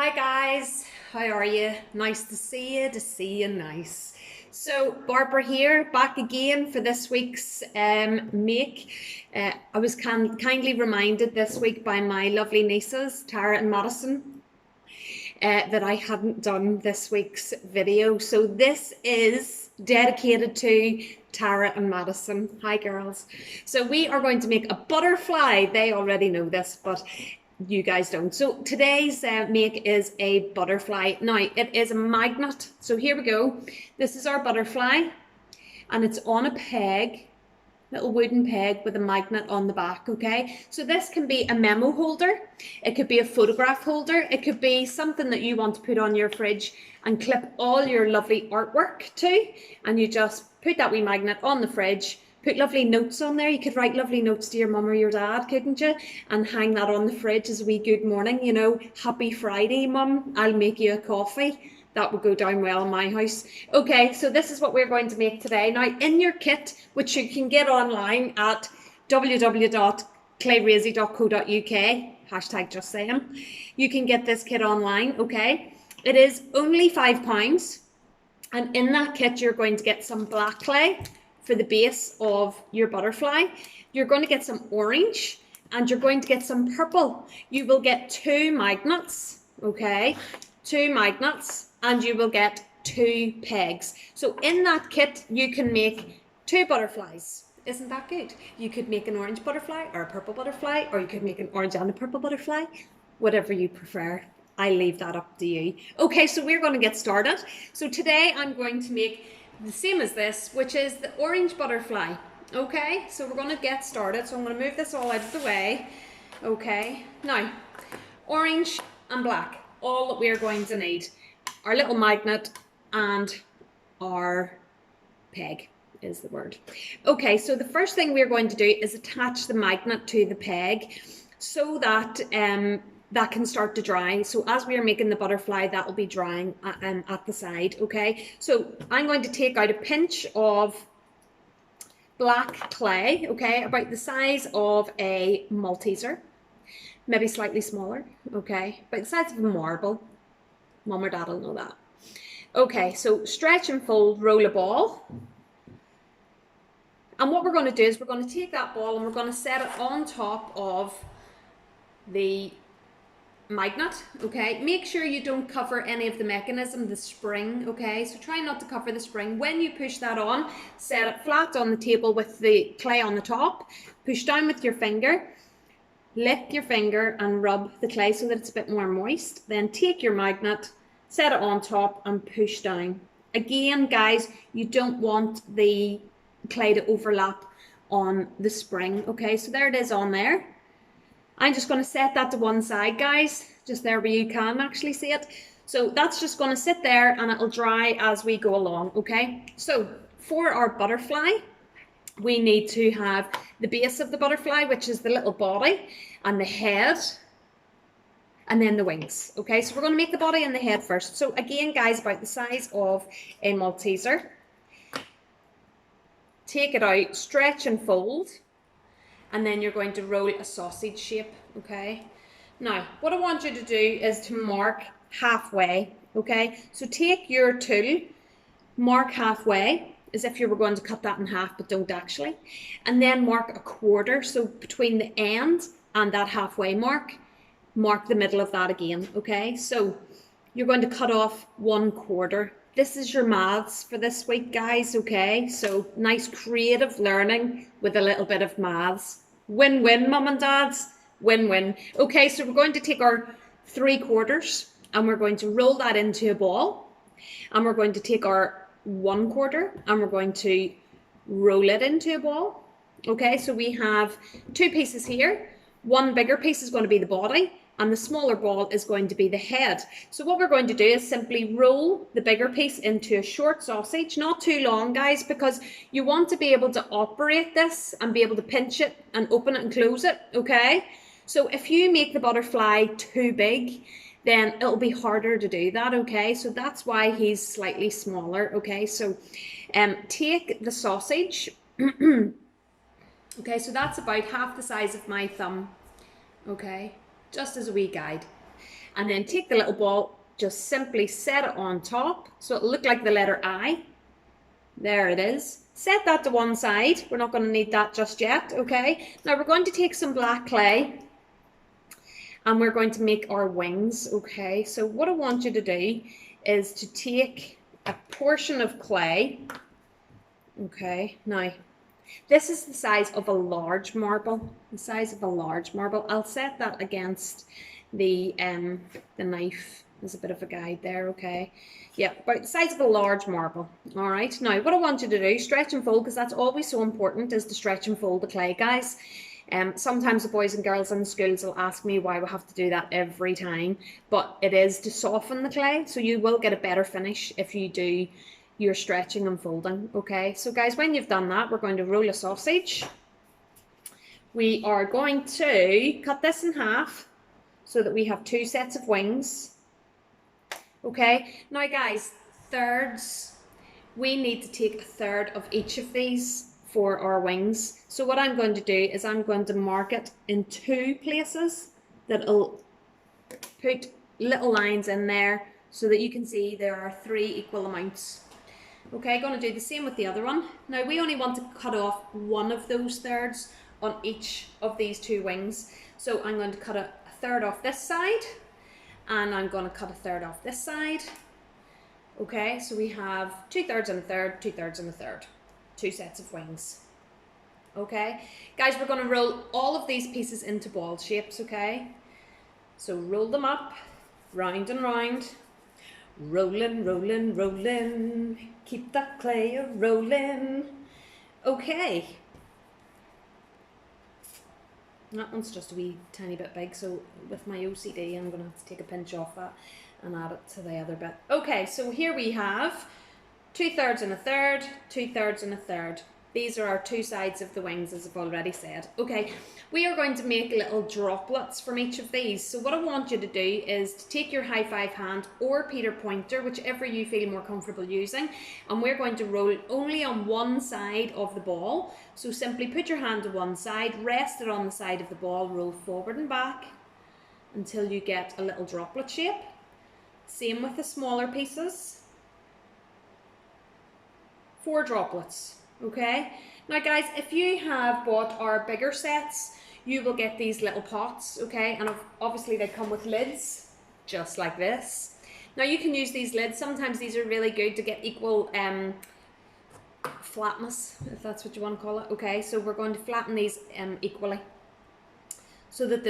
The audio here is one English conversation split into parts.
Hi guys, how are you? Nice to see you nice. So Barbara here, back again for this week's make. I was kindly reminded this week by my lovely nieces, Tara and Madison, that I hadn't done this week's video. So this is dedicated to Tara and Madison. Hi girls. So we are going to make a butterfly. They already know this, but you guys don't. So today's make is a butterfly. Now it is a magnet. So here we go. This is our butterfly and it's on a peg, little wooden peg with a magnet on the back. Okay, so this can be a memo holder, it could be a photograph holder, it could be something that you want to put on your fridge and clip all your lovely artwork to, and you just put that wee magnet on the fridge. Put lovely notes on there. You could write lovely notes to your mum or your dad, couldn't you? And hang that on the fridge as a wee good morning, you know, happy Friday, mum, I'll make you a coffee. That would go down well in my house. Okay, so this is what we're going to make today. Now, in your kit, which you can get online at www.clayrazy.co.uk, hashtag just saying, you can get this kit online, okay? It is only £5. And in that kit, you're going to get some black clay for the base of your butterfly. You're going to get some orange and you're going to get some purple. You will get 2 magnets, okay? 2 magnets, and you will get 2 pegs. So in that kit, you can make 2 butterflies. Isn't that good? You could make an orange butterfly or a purple butterfly, or you could make an orange and a purple butterfly, whatever you prefer. I leave that up to you. Okay, so we're going to get started. So today I'm going to make the same as this, which is the orange butterfly. Okay, so we're going to get started. So I'm going to move this all out of the way. Okay, now orange and black, all that we are going to need: our little magnet and our peg is the word. Okay, so the first thing we're going to do is attach the magnet to the peg so that that can start to dry. So as we are making the butterfly, that will be drying at the side. Okay, so I'm going to take out a pinch of black clay, okay, about the size of a Malteser, maybe slightly smaller, okay, about the size of a marble. Mum or dad will know that. Okay, so stretch and fold, roll a ball. And what we're going to do is we're going to take that ball and we're going to set it on top of the magnet. Okay, make sure you don't cover any of the mechanism, the spring. Okay, so try not to cover the spring. When you push that on, set it flat on the table with the clay on the top, push down with your finger, lick your finger and rub the clay so that it's a bit more moist. Then take your magnet, set it on top and push down. Again, guys, you don't want the clay to overlap on the spring. Okay, so there it is on there. I'm just going to set that to one side, guys, just there where you can actually see it. So that's just going to sit there and it'll dry as we go along, okay? So for our butterfly, we need to have the base of the butterfly, which is the little body and the head, and then the wings, okay? So we're going to make the body and the head first. So again, guys, about the size of a Malteser. Take it out, stretch and fold, and then you're going to roll a sausage shape, okay? Now, what I want you to do is to mark halfway, okay? So take your tool, mark halfway, as if you were going to cut that in half, but don't actually. And then mark a quarter, so between the end and that halfway mark the middle of that again, okay? So you're going to cut off 1/4. This is your maths for this week, guys, okay? So nice creative learning with a little bit of maths. Win-win, mum and dads, win-win. Okay, so we're going to take our 3/4 and we're going to roll that into a ball. And we're going to take our 1/4 and we're going to roll it into a ball. Okay, so we have 2 pieces here. One bigger piece is going to be the body and the smaller ball is going to be the head. So what we're going to do is simply roll the bigger piece into a short sausage, not too long, guys, because you want to be able to operate this and be able to pinch it and open it and close it, okay? So if you make the butterfly too big, then it'll be harder to do that, okay? So that's why he's slightly smaller, okay? So take the sausage, okay, so that's about half the size of my thumb, okay? Just as a wee guide. And then take the little ball, just simply set it on top so it'll look like the letter I. There it is. Set that to one side. We're not going to need that just yet, okay? Now we're going to take some black clay and we're going to make our wings, okay? So what I want you to do is to take a portion of clay, okay? Now, this is the size of a large marble, the size of a large marble. I'll set that against the knife. There's a bit of a guide there, okay? Yeah, about the size of a large marble. All right, now what I want you to do, stretch and fold, because that's always so important, is to stretch and fold the clay, guys. Sometimes the boys and girls in the schools will ask me why we have to do that every time, but it is to soften the clay, so you will get a better finish if you do your stretching and folding, okay? So guys, when you've done that, we're going to roll a sausage. We are going to cut this in half so that we have 2 sets of wings. Okay, now guys, thirds, we need to take a third of each of these for our wings. So what I'm going to do is I'm going to mark it in 2 places that'll put little lines in there so that you can see there are 3 equal amounts. Okay, going to do the same with the other one. Now we only want to cut off one of those thirds on each of these 2 wings. So I'm going to cut a third off this side, and I'm going to cut a third off this side. Okay, so we have 2/3 and a third, 2/3 and a third, 2 sets of wings. Okay, guys, we're going to roll all of these pieces into ball shapes, okay? So roll them up, round and round. Rolling, rolling, rolling. Keep that clay a-rolling. Okay. That one's just a wee tiny bit big, so with my OCD I'm going to have to take a pinch off that and add it to the other bit. Okay, so here we have 2/3 and a third, 2/3 and a third. These are our 2 sides of the wings, as I've already said. Okay, we are going to make little droplets from each of these. So what I want you to do is to take your high 5 hand or Peter pointer, whichever you feel more comfortable using, and we're going to roll only on one side of the ball. So simply put your hand to one side, rest it on the side of the ball, roll forward and back until you get a little droplet shape. Same with the smaller pieces. 4 droplets. Okay, now guys, if you have bought our bigger sets, you will get these little pots, okay, and obviously they come with lids, just like this. Now you can use these lids, sometimes these are really good to get equal flatness, if that's what you want to call it, okay, so we're going to flatten these equally, so that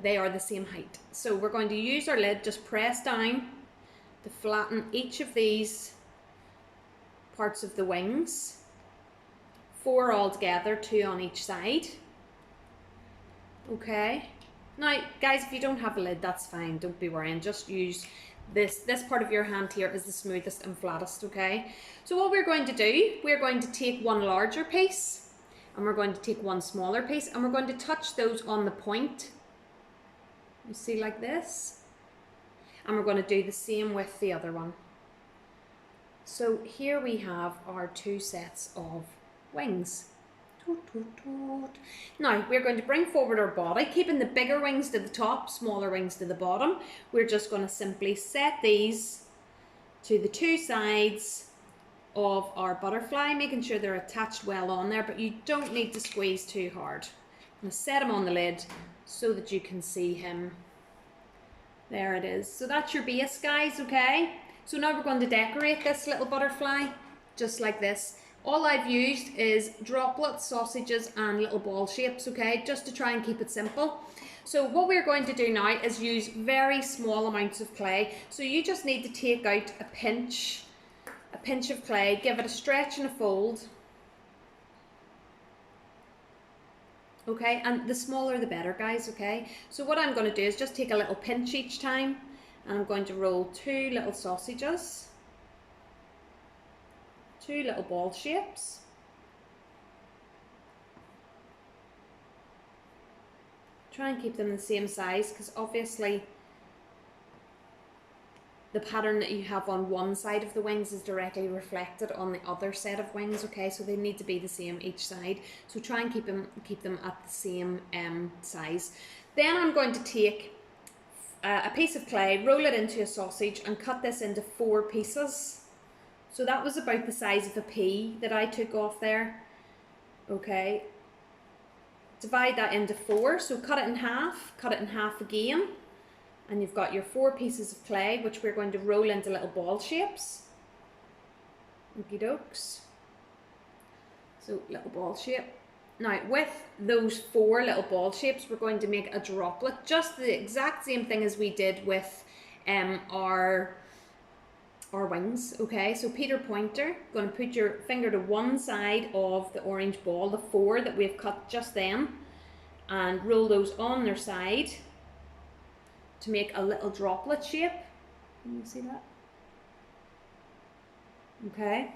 they are the same height. So we're going to use our lid, just press down to flatten each of these parts of the wings. 4 all together, 2 on each side. Okay. Now, guys, if you don't have a lid, that's fine. Don't be worrying. Just use this part of your hand here is the smoothest and flattest, okay? So what we're going to do, we're going to take one larger piece and we're going to take one smaller piece and we're going to touch those on the point. You see, like this. And we're going to do the same with the other one. So here we have our 2 sets of wings. Toot, toot, toot. Now we're going to bring forward our body, keeping the bigger wings to the top, smaller wings to the bottom. We're just going to simply set these to the 2 sides of our butterfly, making sure they're attached well on there, but you don't need to squeeze too hard. I'm going to set him on the lid so that you can see him. There it is. So that's your base, guys, okay? So now we're going to decorate this little butterfly just like this. All I've used is droplets, sausages and little ball shapes, okay, just to try and keep it simple. So what we're going to do now is use very small amounts of clay. So you just need to take out a pinch of clay, give it a stretch and a fold. Okay, and the smaller the better, guys, okay? So what I'm going to do is just take a little pinch each time and I'm going to roll 2 little sausages. 2 little ball shapes. Try and keep them the same size because obviously the pattern that you have on one side of the wings is directly reflected on the other set of wings, okay? So they need to be the same each side. So try and keep them at the same size. Then I'm going to take a piece of clay, roll it into a sausage and cut this into 4 pieces. So that was about the size of a pea that I took off there. Okay, divide that into 4, so cut it in half again, and you've got your 4 pieces of clay, which we're going to roll into little ball shapes. Okie dokes. So little ball shape. Now with those 4 little ball shapes, we're going to make a droplet, just the exact same thing as we did with our wings. Okay, so Peter Pointer, going to put your finger to one side of the orange ball, the 4 that we've cut just then, and roll those on their side to make a little droplet shape. Can you see that? Okay,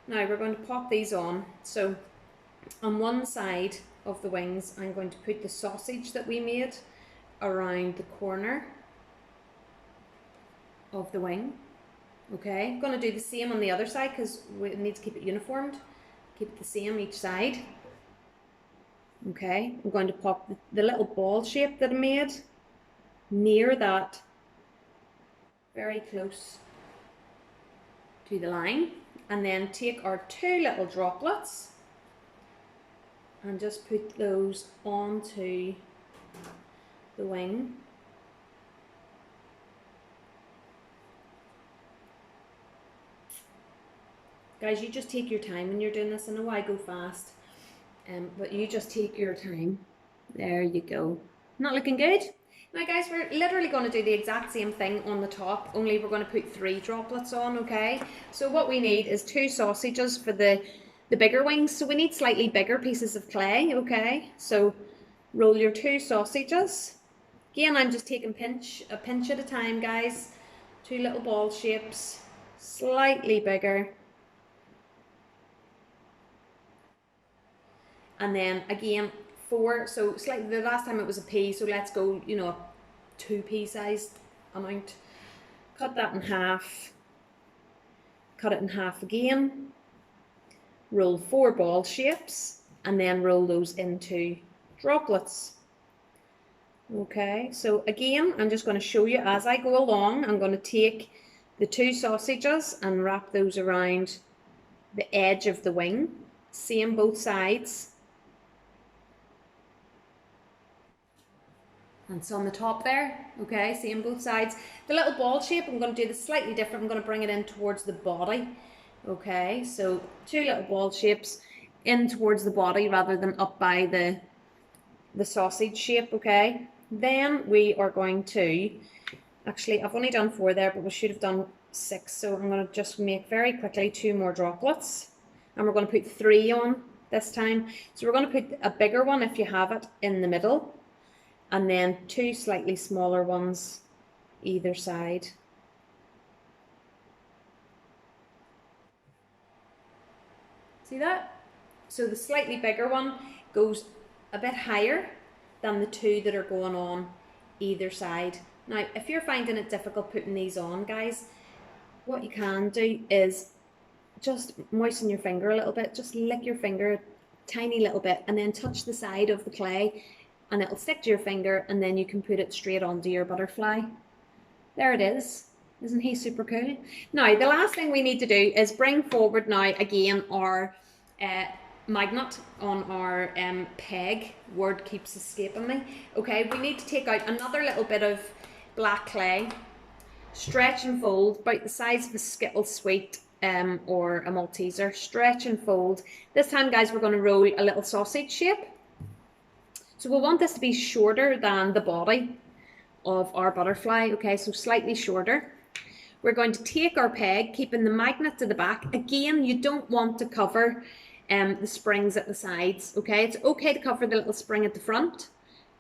now we're going to pop these on. So on one side of the wings, I'm going to put the sausage that we made around the corner of the wing. Okay, I'm going to do the same on the other side because we need to keep it uniformed. Keep it the same each side. Okay, I'm going to pop the little ball shape that I made near that, very close to the line, and then take our 2 little droplets and just put those onto the wing. Guys, you just take your time when you're doing this. I know I go fast, but you just take your time. There you go. Not looking good? Now guys, we're literally going to do the exact same thing on the top, only we're going to put 3 droplets on, okay? So what we need is 2 sausages for the bigger wings. So we need slightly bigger pieces of clay, okay? So roll your 2 sausages. Again, I'm just taking a pinch at a time, guys. 2 little ball shapes, slightly bigger. And then again, 4, so slightly, the last time it was a pea, so let's go, you know, 2 pea sized amount. Cut that in half. Cut it in half again. Roll 4 ball shapes and then roll those into droplets. Okay, so again, I'm just going to show you as I go along. I'm going to take the 2 sausages and wrap those around the edge of the wing. Same both sides. And so on the top there, okay, same both sides. The little ball shape, I'm going to do this slightly different. I'm going to bring it in towards the body. Okay, so 2 little ball shapes in towards the body rather than up by the sausage shape, okay. Then we are going to, actually I've only done 4 there, but we should have done 6. So I'm going to just make very quickly 2 more droplets. And we're going to put 3 on this time. So we're going to put a bigger one, if you have it, in the middle. And then 2 slightly smaller ones either side. See that? So the slightly bigger one goes a bit higher than the 2 that are going on either side. Now, if you're finding it difficult putting these on, guys, what you can do is just moisten your finger a little bit, just lick your finger a tiny little bit and then touch the side of the clay and it'll stick to your finger and then you can put it straight onto your butterfly. There it is. Isn't he super cool? Now, the last thing we need to do is bring forward now again our magnet on our peg. Word keeps escaping me. Okay, we need to take out another little bit of black clay, stretch and fold, about the size of a Skittle Sweet or a Malteser. Stretch and fold. This time, guys, we're going to roll a little sausage shape. So we'll want this to be shorter than the body of our butterfly, okay, so slightly shorter. We're going to take our peg, keeping the magnet to the back. Again, you don't want to cover the springs at the sides, okay? It's okay to cover the little spring at the front.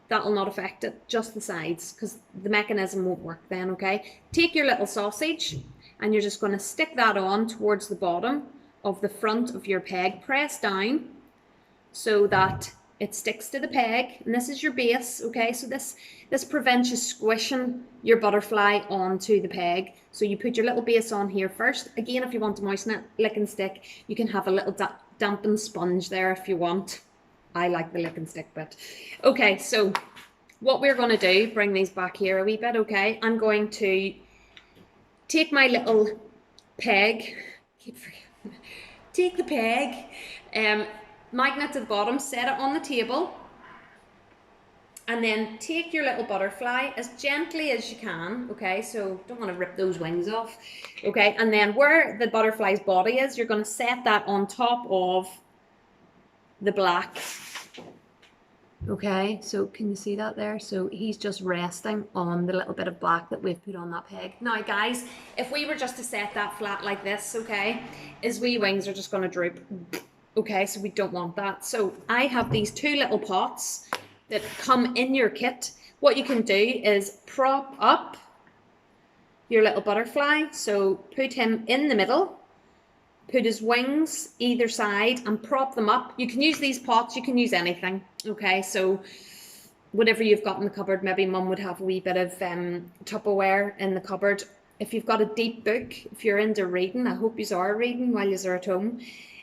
That will not affect it, just the sides, because the mechanism won't work then, okay? Take your little sausage, and you're just going to stick that on towards the bottom of the front of your peg. Press down so that it sticks to the peg, and this is your base, okay? So this prevents you squishing your butterfly onto the peg. So you put your little base on here first. Again, if you want to moisten it, lick and stick. You can have a little dampened sponge there if you want. I like the lick and stick bit. Okay, so what we're going to do, bring these back here a wee bit, okay? I'm going to take my little peg, take the peg, magnet to the bottom, set it on the table, and then take your little butterfly as gently as you can, okay? So don't want to rip those wings off, okay? And then where the butterfly's body is, you're going to set that on top of the black. Okay, so can you see that there? So he's just resting on the little bit of black that we've put on that peg. Now guys, if we were just to set that flat like this, okay, his wee wings are just going to droop. Okay, so we don't want that. So I have these two little pots that come in your kit. What you can do is prop up your little butterfly. So put him in the middle, put his wings either side and prop them up. You can use these pots, you can use anything. Okay, so whatever you've got in the cupboard, maybe mum would have a wee bit of Tupperware in the cupboard. If you've got a deep book, if you're into reading, I hope you are reading while you're at home.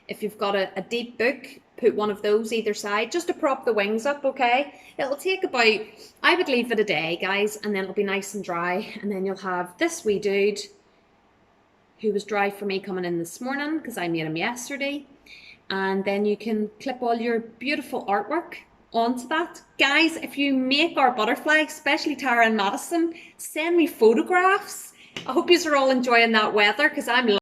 If you've got a deep book, put one of those either side just to prop the wings up, okay? It'll take about, I would leave it a day, guys, and then it'll be nice and dry. And then you'll have this wee dude who was dry for me coming in this morning because I made him yesterday. And then you can clip all your beautiful artwork onto that. Guys, if you make our butterfly, especially Tara and Madison, send me photographs. I hope you are all enjoying that weather because I'm